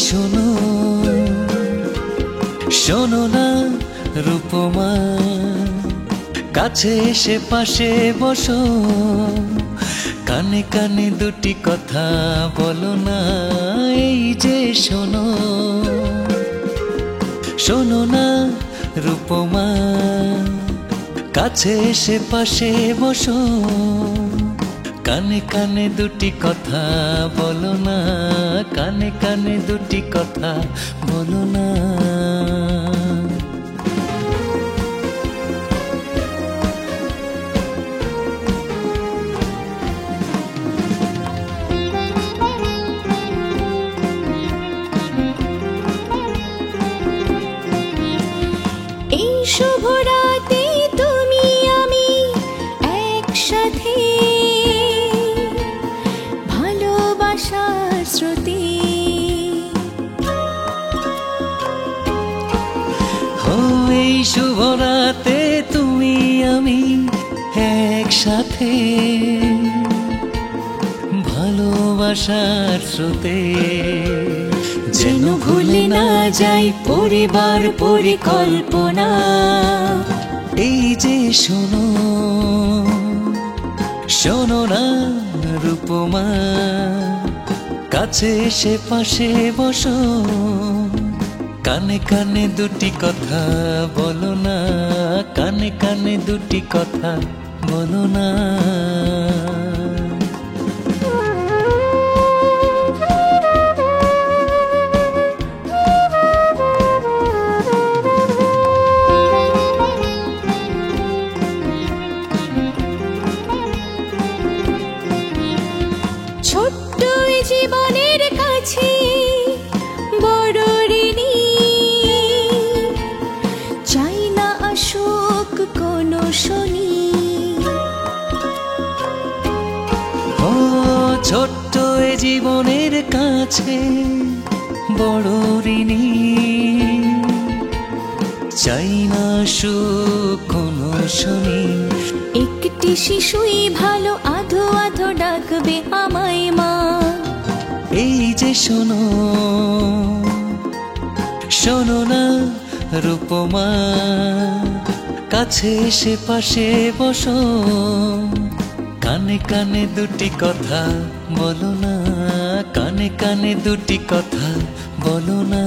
শোনো শোনো না রূপমা, কাছে এসে পাশে বসো, কানে কানে দুটি কথা বলো না। এই যে শোনো শোনো না রূপমা, কাছে এসে পাশে বসো, কানে কানে দুটি কথা বলো না, কানে কানে দুটি কথা বলো না। এই শুভ রাতে তুমি আমি একসাথে, ভালোবাসার স্রোতে। এই শুভ রাতে তুমি আমি একসাথে, ভালোবাসার স্রোতে। যেন ভুলে না যাই পরিবার পরিকল্পনা। এই যে শোনো শোনো না রূপমা, কাছে এসে পাশে বসো, কানে কানে দুটি কথা বলো না, কানে কানে দুটি কথা বলো না। ছোট্ট জীবনের কাছে বড় ঋণী, চাই না আসুক কোনো শনি। ও ছোট্ট এ জীবনের কাছে বড় ঋণী, চাই না সুখ কোনো শনি। একটি শিশুই ভালো আধো আধো ডাকবে আমায় মা। এই যে শোনো শোনো না রূপমা, কাছে এসে পাশে বসো, কানে কানে দুটি কথা বলো না, কানে কানে দুটি কথা বলো না।